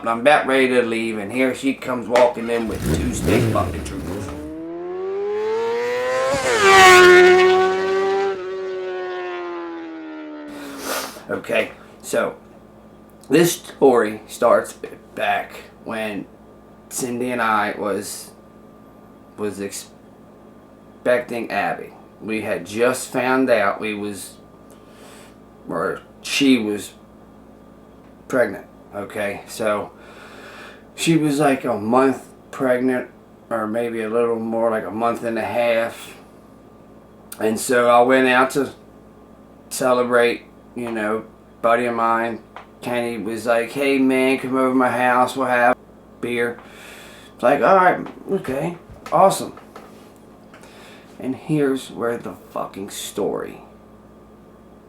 I'm about ready to leave, and here she comes walking in with 2 state fucking troopers. Okay, so this story starts back when Cindy and I was expecting Abby. We had just found out she was pregnant. Okay, so she was like a month pregnant, or maybe a little more, like a month and a half. And so I went out to celebrate, buddy of mine, Kenny, was like, hey man, come over to my house, we'll have beer. It's like, alright, okay, awesome. And here's where the fucking story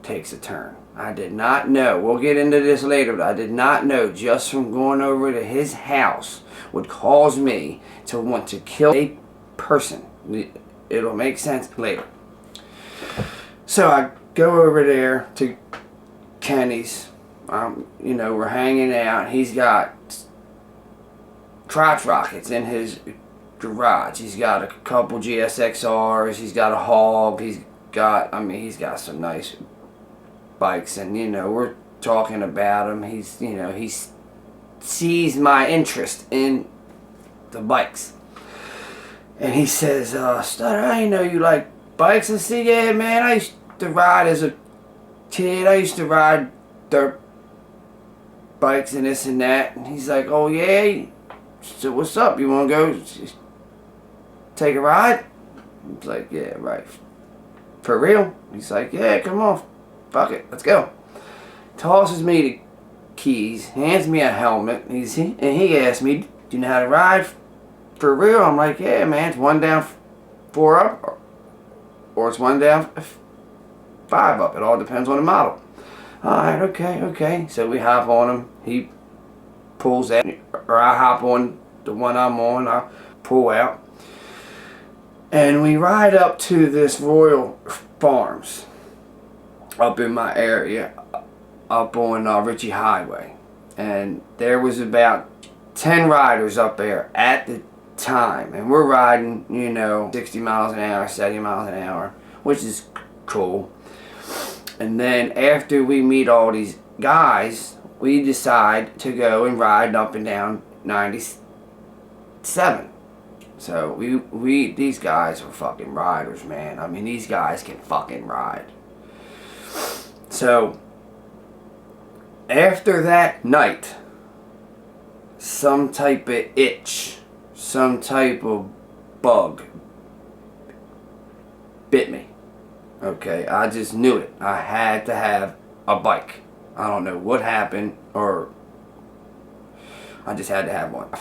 takes a turn. I did not know, we'll get into this later, but I did not know just from going over to his house would cause me to want to kill a person. It'll make sense later. So I go over there to Kenny's. We're hanging out. He's got crotch rockets in his garage. He's got a couple GSXRs. He's got a hog. He's got some nice bikes, and we're talking about him. He sees my interest in the bikes, and he says, Stutter, I didn't know you like bikes. I said, yeah man, I used to ride as a kid. I used to ride dirt bikes and this and that. And he's like, oh yeah? So what's up? You want to go take a ride? I was like, yeah, right. For real? He's like, yeah, come on. Fuck it. Let's go. Tosses me the keys. Hands me a helmet. And he asked me, do you know how to ride for real? I'm like, yeah, man. It's 1 down, 4 up. Or it's 1 down, 5 up. It all depends on the model. Alright, okay. So we hop on him. He pulls out, or I hop on the one I'm on. I pull out. And we ride up to this Royal Farms up in my area, up on Ritchie Highway. And there was about 10 riders up there at the time. And we're riding, 60 miles an hour, 70 miles an hour, which is cool. And then after we meet all these guys, we decide to go and ride up and down 97. So these guys are fucking riders, man. I mean, these guys can fucking ride. So after that night, some type of itch, some type of bug bit me. Okay, I just knew it. I had to have a bike. I don't know what happened, or I just had to have one. I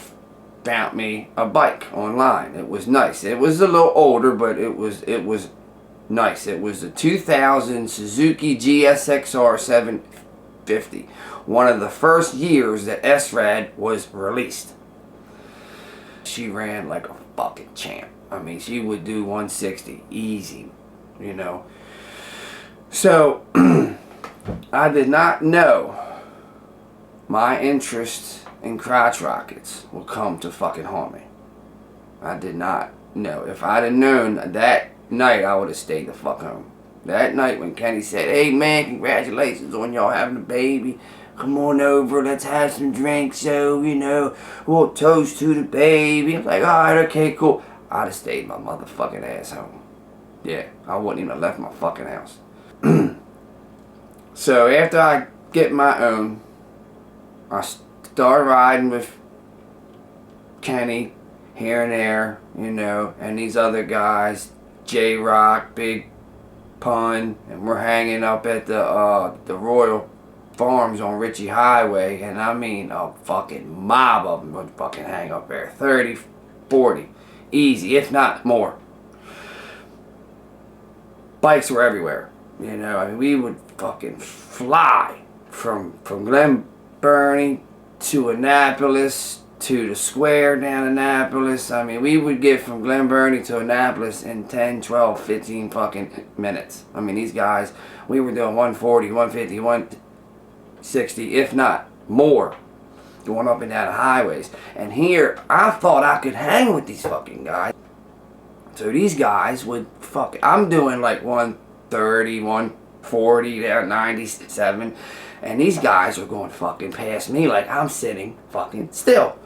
found me a bike online. It was nice. It was a little older, but it was nice. It was a 2000 Suzuki GSXR 750. One of the first years that SRAD was released. She ran like a fucking champ. I mean, she would do 160 easy. So I did not know my interest in crotch rockets would come to fucking haunt me. I did not know. If I'd have known that night, I would have stayed the fuck home. That night when Kenny said, hey man, congratulations on y'all having a baby. Come on over, let's have some drinks, so, we'll toast to the baby. I was like, alright, okay, cool. I'd have stayed my motherfucking ass home. Yeah, I wouldn't even have left my fucking house. So after I get my own, I start riding with Kenny here and there, and these other guys, J-Rock, Big Pun, and we're hanging up at the Royal Farms on Ritchie Highway, and I mean a fucking mob of them would fucking hang up there. 30, 40, easy, if not more. Bikes were everywhere, I mean, we would fucking fly from Glen Burnie to Annapolis to the square down Annapolis. I mean, we would get from Glen Burnie to Annapolis in 10, 12, 15 fucking minutes. I mean, these guys, we were doing 140, 150, 160, if not more. going up and down the highways. And here, I thought I could hang with these fucking guys. So these guys would I'm doing like 130, 140, they're 97. And these guys are going fucking past me like I'm sitting fucking still.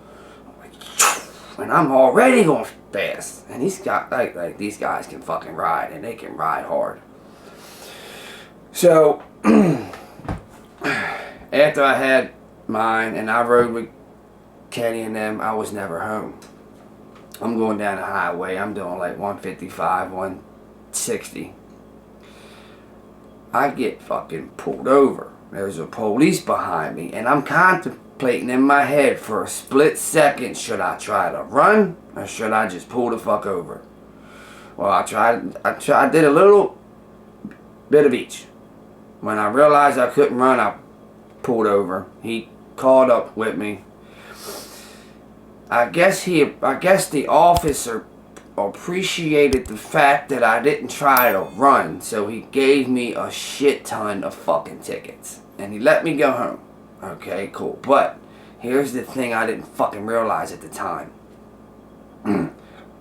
And I'm already going fast. And these guys, like these guys can fucking ride, and they can ride hard. So, after I had mine and I rode with Kenny and them, I was never home. I'm going down the highway. I'm doing like 155, 160. I get fucking pulled over. There's a police behind me, and I'm contemplating in my head for a split second, should I try to run or should I just pull the fuck over? Well, I did a little bit of each. When I realized I couldn't run, I pulled over. He caught up with me. I guess the officer appreciated the fact that I didn't try to run, so he gave me a shit ton of fucking tickets. And he let me go home. Okay, cool. But here's the thing I didn't fucking realize at the time.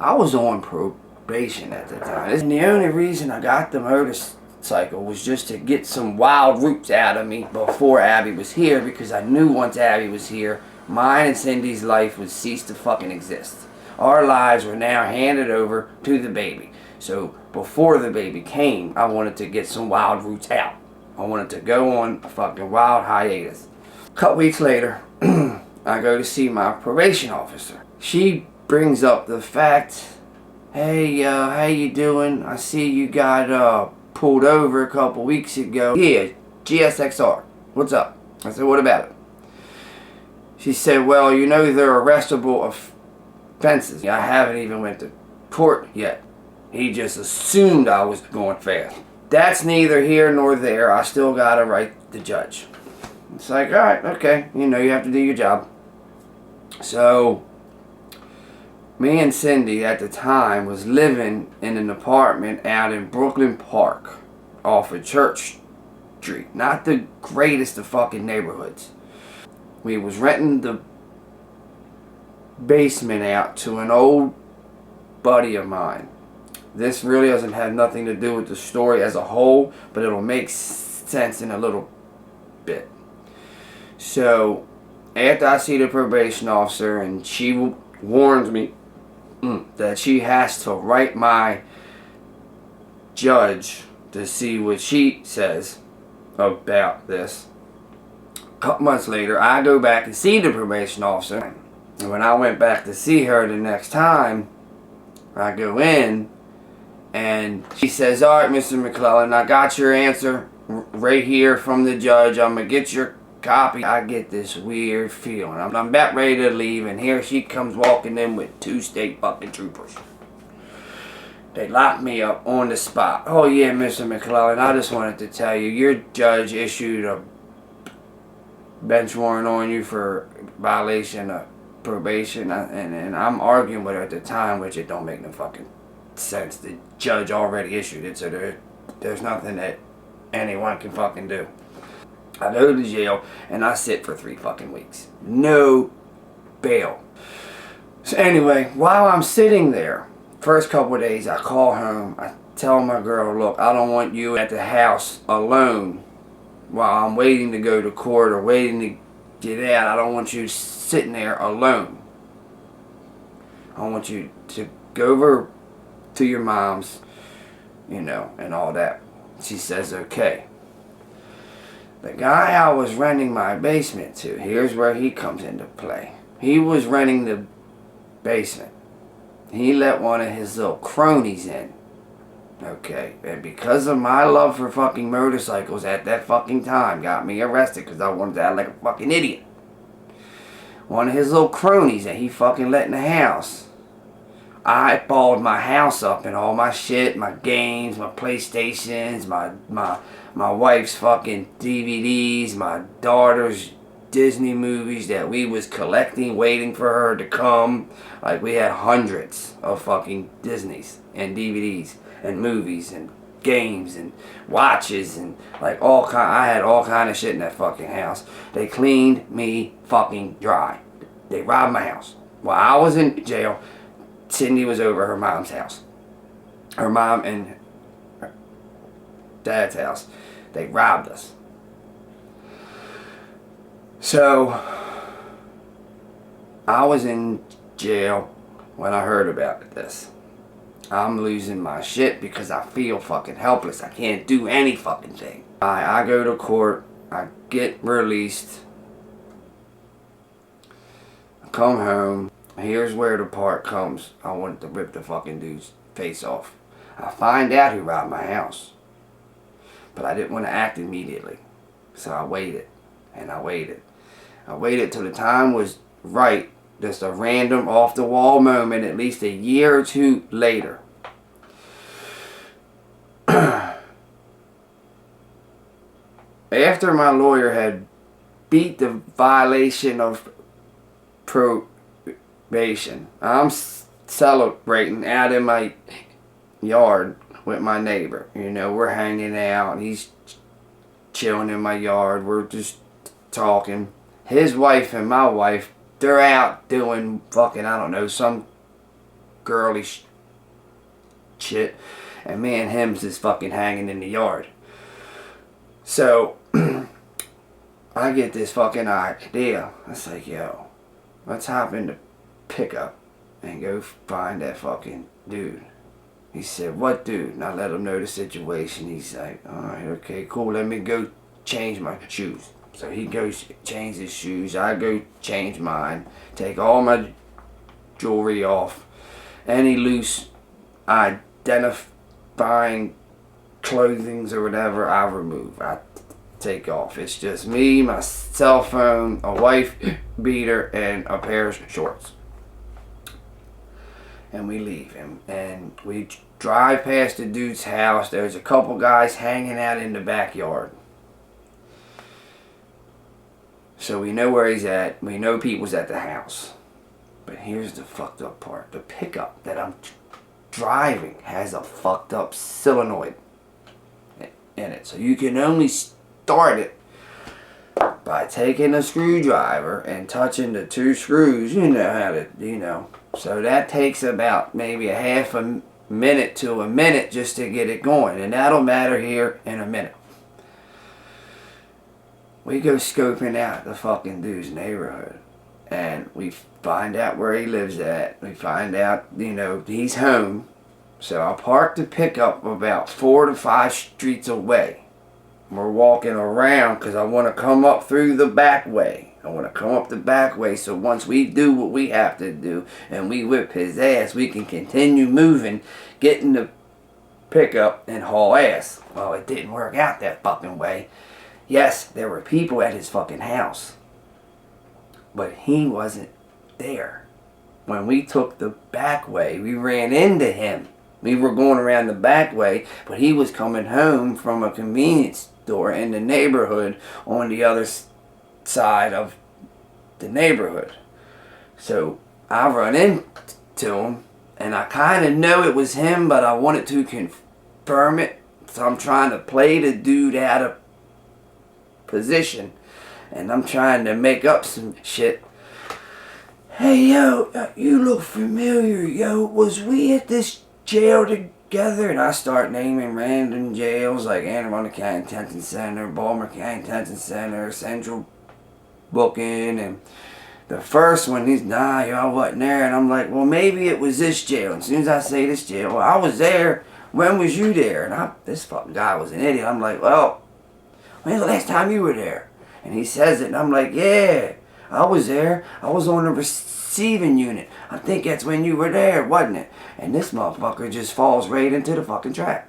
I was on probation at the time. And the only reason I got the motorcycle was just to get some wild roots out of me before Abby was here, because I knew once Abby was here, mine and Cindy's life would cease to fucking exist. Our lives were now handed over to the baby. So before the baby came, I wanted to get some wild roots out. I wanted to go on a fucking wild hiatus. A couple weeks later, I go to see my probation officer. She brings up the fact, hey, how you doing? I see you got pulled over a couple weeks ago. Yeah, GSXR. What's up? I said, what about it? She said, well, you know they're arrestable offenses. I haven't even went to court yet. He just assumed I was going fast. That's neither here nor there. I still gotta write the judge. It's like, alright, okay. You know, you have to do your job. So, me and Cindy at the time was living in an apartment out in Brooklyn Park off of Church Street. Not the greatest of fucking neighborhoods. We was renting the basement out to an old buddy of mine. This really doesn't have nothing to do with the story as a whole, but it'll make sense in a little bit. So, after I see the probation officer and she warns me that she has to write my judge to see what she says about this. A couple months later, I go back and see the probation officer. And when I went back to see her the next time, I go in and she says, alright, Mr. McClellan, I got your answer right here from the judge. I'm going to get your copy. I get this weird feeling. I'm about ready to leave, and here she comes walking in with 2 state fucking troopers. They locked me up on the spot. Oh yeah, Mr. McClellan, I just wanted to tell you, your judge issued a bench warrant on you for violation of probation, and I'm arguing with her at the time, which it don't make no fucking sense. The judge already issued it, so there's nothing that anyone can fucking do. I go to jail and I sit for 3 fucking weeks. No bail. So anyway, while I'm sitting there, first couple of days I call home. I tell my girl, look, I don't want you at the house alone while I'm waiting to go to court or waiting to get out. I don't want you sitting there alone. I want you to go over to your mom's, you know, and all that. She says, okay. The guy I was renting my basement to, here's where he comes into play. He was renting the basement. He let one of his little cronies in. Okay, and because of my love for fucking motorcycles at that fucking time, got me arrested because I wanted to act like a fucking idiot. One of his little cronies that he fucking let in the house. I balled my house up and all my shit, my games, my PlayStations, my wife's fucking DVDs, my daughter's Disney movies that we was collecting, waiting for her to come. Like, we had hundreds of fucking Disneys and DVDs and movies and games and watches and like I had all kind of shit in that fucking house. They cleaned me fucking dry. They robbed my house. While I was in jail, Sydney was over her mom's house. Her mom and her dad's house. They robbed us. So, I was in jail when I heard about this. I'm losing my shit because I feel fucking helpless. I can't do any fucking thing. I go to court. I get released. I come home. Here's where the part comes. I wanted to rip the fucking dude's face off. I find out who robbed my house. But I didn't want to act immediately. So I waited. And I waited. I waited till the time was right. Just a random off the wall moment at least a year or two later. After my lawyer had beat the violation of probation, I'm celebrating out in my yard with my neighbor. You know, we're hanging out. He's chilling in my yard. We're just talking. His wife and my wife, they're out doing fucking, I don't know, some girly shit. And me and him's just fucking hanging in the yard. So, I get this fucking idea. I was like, yo, let's hop in the pickup and go find that fucking dude. He said, what dude? And I let him know the situation. He's like, alright, okay, cool, let me go change my shoes. So he goes change his shoes. I go change mine. Take all my jewelry off. Any loose identifying clothings or whatever, I remove. I take off. It's just me, my cell phone, a wife beater, and a pair of shorts. And we leave him. And we drive past the dude's house. There's a couple guys hanging out in the backyard. So we know where he's at. We know people's at the house. But here's the fucked up part. The pickup that I'm driving has a fucked up solenoid in it. So you can only start it by taking a screwdriver and touching the two screws. You know how to, you know. So that takes about maybe a half a minute to a minute just to get it going. And that'll matter here in a minute. We go scoping out the fucking dude's neighborhood. And we find out where he lives at. We find out, you know, he's home. So I parked the pickup about 4 to 5 streets away. We're walking around because I want to come up through the back way. I want to come up the back way so once we do what we have to do and we whip his ass, we can continue moving, get in the pickup and haul ass. Well, it didn't work out that fucking way. Yes, there were people at his fucking house. But he wasn't there. When we took the back way, we ran into him. We were going around the back way, but he was coming home from a convenience store in the neighborhood on the other side of the neighborhood. So I run into him, and I kind of know it was him, but I wanted to confirm it. So I'm trying to play the dude out of position, and I'm trying to make up some shit. Hey, yo, you look familiar, yo. Was we at this jail together? And I start naming random jails like Anne Arundel County Detention Center, Baltimore County Detention Center, Central Booking, and the first one, he's, nah, yo, I wasn't there. And I'm like, well, maybe it was this jail. And as soon as I say this jail, well, I was there. When was you there? And this fucking guy was an idiot. I'm like, well, when's the last time you were there? And he says it, and I'm like, yeah, I was there. I was on the receiving unit. I think that's when you were there, wasn't it? And this motherfucker just falls right into the fucking trap.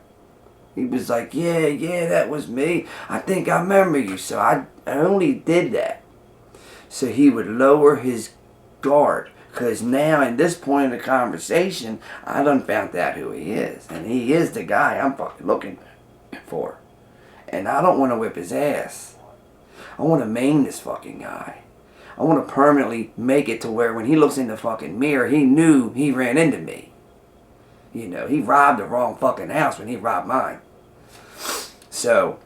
He was like, yeah, that was me. I think I remember you. So I only did that so he would lower his guard. Because now, in this point in the conversation, I done found out who he is. And he is the guy I'm fucking looking for. And I don't want to whip his ass. I want to maim this fucking guy. I want to permanently make it to where when he looks in the fucking mirror, he knew he ran into me. You know, he robbed the wrong fucking house when he robbed mine. So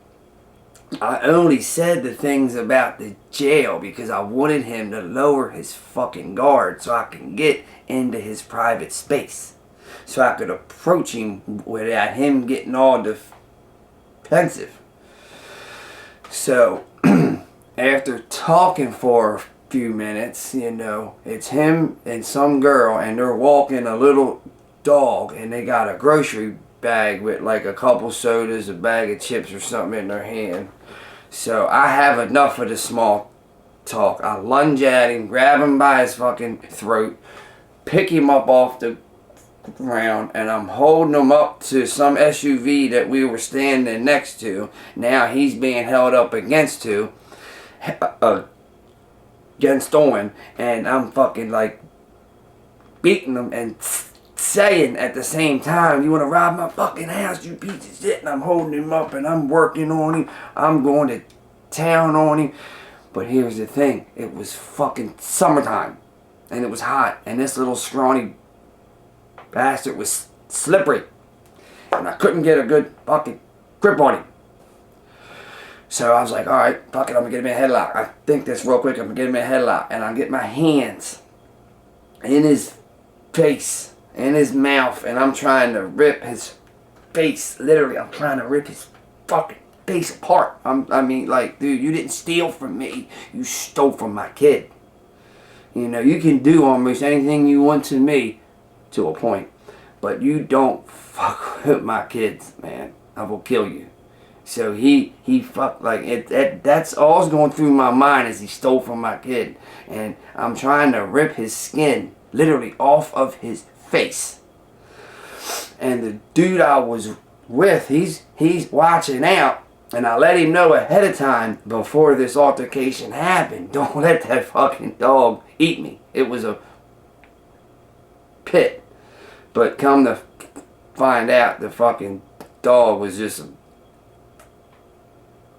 I only said the things about the jail because I wanted him to lower his fucking guard so I can get into his private space. So I could approach him without him getting all defensive. So after talking for a few minutes, you know, it's him and some girl, and they're walking a little dog, and they got a grocery bag with like a couple sodas, a bag of chips or something in their hand. So I have enough of the small talk. I lunge at him, grab him by his fucking throat, pick him up off the ground, and I'm holding him up to some SUV that we were standing next to. Now he's being held up against Owen, and I'm fucking like beating him and saying at the same time, "You want to rob my fucking house, you piece of shit?" And I'm holding him up and I'm working on him. I'm going to town on him. But here's the thing, it was fucking summertime and it was hot, and this little scrawny bastard was slippery and I couldn't get a good fucking grip on him. So I was like, alright, fuck it, I'm gonna get him in a headlock. I think this real quick, I'm gonna get him in a headlock. And I get my hands in his face, in his mouth, and I'm trying to rip his face. Literally, I'm trying to rip his fucking face apart. I mean, like, dude, you didn't steal from me. You stole from my kid. You know, you can do almost anything you want to me to a point, but you don't fuck with my kids, man. I will kill you. So he fucked, like, that's all's going through my mind is he stole from my kid. And I'm trying to rip his skin literally off of his face. And the dude I was with, he's watching out. And I let him know ahead of time before this altercation happened, don't let that fucking dog eat me. It was a pit. But come to find out, the fucking dog was just a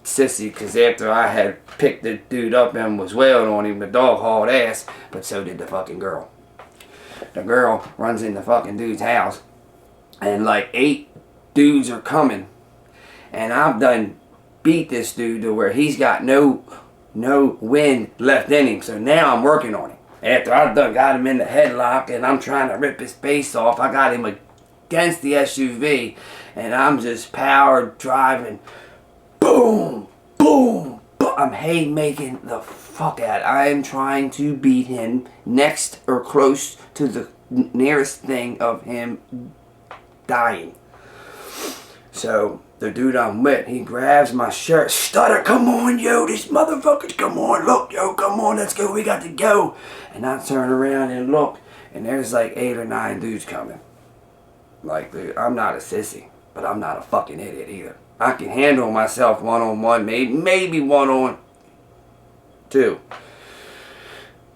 sissy, because after I had picked the dude up and was wailing on him, the dog hauled ass, but so did the fucking girl. The girl runs in the fucking dude's house, and like 8 dudes are coming, and I've done beat this dude to where he's got no wind left in him. So now I'm working on him. After I've done got him in the headlock and I'm trying to rip his face off, I got him against the SUV, and I'm just power driving. Boom, boom, boom. I'm haymaking the fuck out. I am trying to beat him next or close to the nearest thing of him dying. So the dude I'm with, he grabs my shirt. Stutter, come on, yo, this motherfucker, come on, look, yo, come on, let's go, we got to go. And I turn around and look, and there's like 8 or 9 dudes coming. Like, dude, I'm not a sissy, but I'm not a fucking idiot either. I can handle myself one-on-one, maybe one-on-2.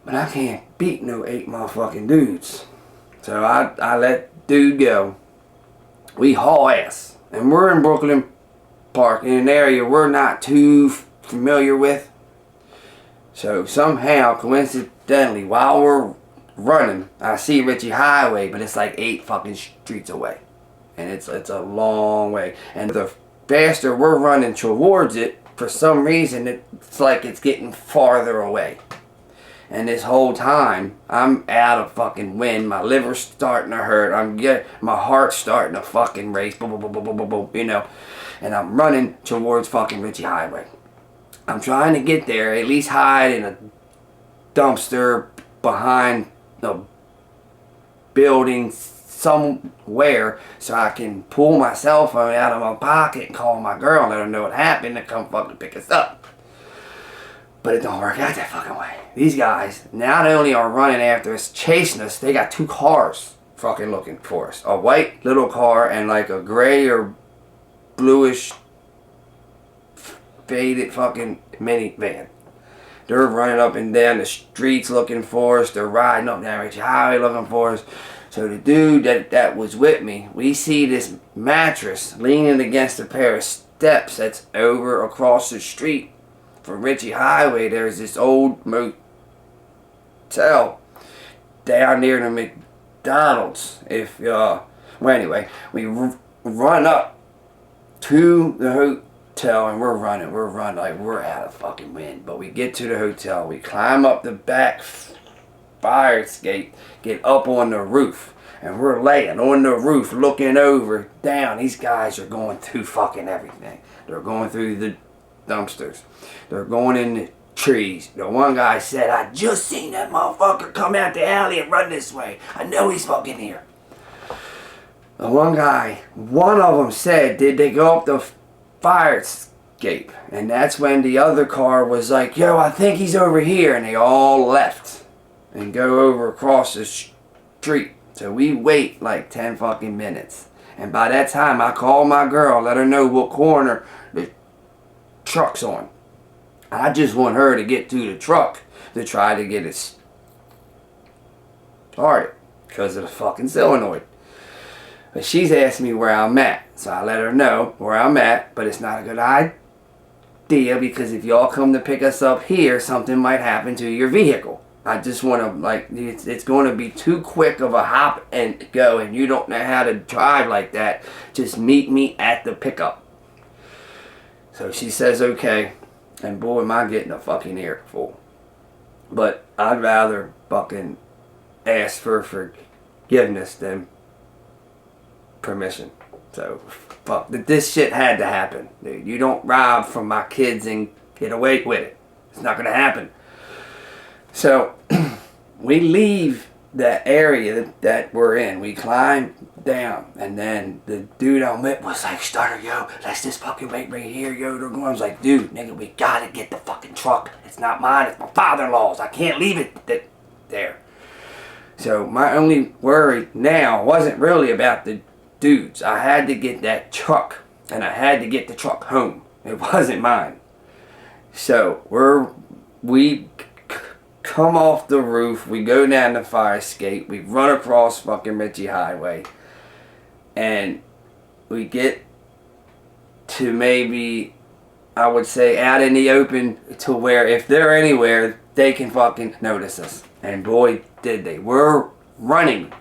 But I can't beat no 8 motherfucking dudes. So I let dude go. We haul ass. And we're in Brooklyn Park, in an area we're not too familiar with. So somehow, coincidentally, while we're running, I see Ritchie Highway, but it's like 8 fucking streets away. And it's a long way. And the faster we're running towards it, for some reason it's like it's getting farther away. And this whole time I'm out of fucking wind. My liver's starting to hurt. My heart's starting to fucking race. Boom, boom, boom, boom, boom, boom, boom, you know. And I'm running towards fucking Ritchie Highway. I'm trying to get there, at least hide in a dumpster behind a building somewhere, so I can pull my cell phone out of my pocket and call my girl and let her know what happened and come fucking pick us up. But it don't work out that fucking way. These guys not only are running after us, chasing us, they got 2 cars fucking looking for us. A white little car and like a gray or bluish faded fucking minivan. They're running up and down the streets looking for us. They're riding up down Ritchie Highway looking for us. So the dude that was with me, we see this mattress leaning against a pair of steps that's over across the street from Ritchie Highway. There's this old motel down near the McDonald's. Well, anyway, we run up to the hotel and we're running like we're out of fucking wind. But we get to the hotel, we climb up the back fire escape, get up on the roof, and we're laying on the roof looking over down. These guys are going through fucking everything. They're going through the dumpsters, they're going in the trees. The one guy said, I just seen that motherfucker come out the alley and run this way. I know he's fucking here. The one of them said, did they go up the fire escape? And that's when the other car was like, yo, I think he's over here. And they all left and go over across the street. So we wait like 10 fucking minutes. And by that time, I called my girl, let her know what corner the truck's on. I just want her to get to the truck to try to get it started because of the fucking solenoid. But she's asked me where I'm at, so I let her know where I'm at, but it's not a good idea because if y'all come to pick us up here, something might happen to your vehicle. I just want to, like, it's going to be too quick of a hop and go, and you don't know how to drive like that. Just meet me at the pickup. So she says, okay, and boy, am I getting a fucking earful. But I'd rather fucking ask for forgiveness than permission. So fuck, this shit had to happen, dude. You don't rob from my kids and get away with it. It's not gonna happen. So we leave that area that we're in. We climb down, and then the dude I'm with was like, starter, yo, let's just fucking wait right here, yo. They're going. I was like, dude, nigga, we gotta get the fucking truck. It's not mine, it's my father-in-law's. I can't leave it there. So my only worry now wasn't really about the dudes. I had to get that truck, and I had to get the truck home. It wasn't mine. So we come off the roof, we go down the fire escape, we run across fucking Ritchie Highway, and we get to maybe, I would say, out in the open to where if they're anywhere, they can fucking notice us. And boy, did they. We're running.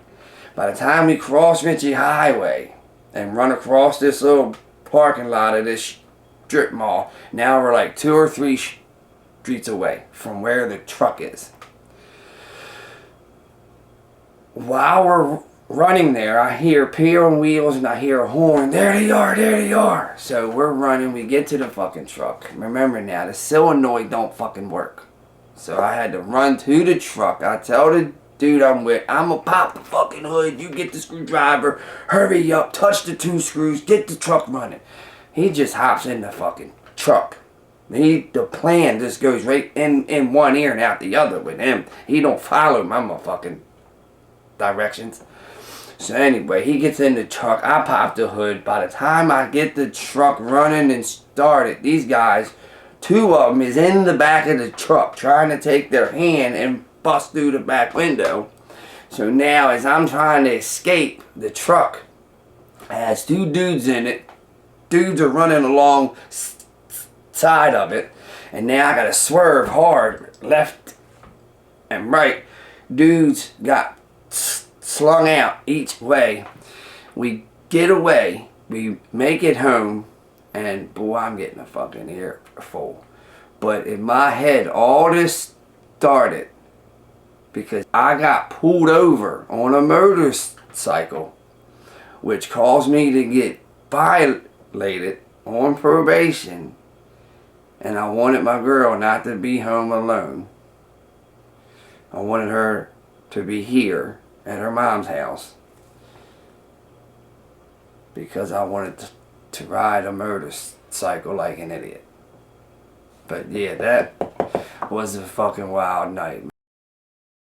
By the time we cross Ritchie Highway and run across this little parking lot of this strip mall, now we're like 2 or 3 streets away from where the truck is. While we're running there, I hear peeling wheels and I hear a horn. There they are, there they are. So we're running, we get to the fucking truck. Remember now, the solenoid don't fucking work. So I had to run to the truck. I tell the dude I'm with, I'm gonna pop the fucking hood, you get the screwdriver, hurry up, touch the 2 screws, get the truck running. He just hops in the fucking truck. The plan just goes right in one ear and out the other with him. He don't follow my motherfucking directions. So anyway, he gets in the truck, I pop the hood. By the time I get the truck running and started, these guys, 2 of them is in the back of the truck trying to take their hand and bust through the back window. So now as I'm trying to escape, the truck has 2 dudes in it. Dudes are running along side of it, and now I gotta swerve hard left and right. Dudes got slung out each way. We get away, we make it home, and boy, I'm getting a fucking earful. But in my head, all this started because I got pulled over on a motorcycle, which caused me to get violated on probation, and I wanted my girl not to be home alone. I wanted her to be here at her mom's house because I wanted to ride a motorcycle like an idiot. But yeah, that was a fucking wild night, man.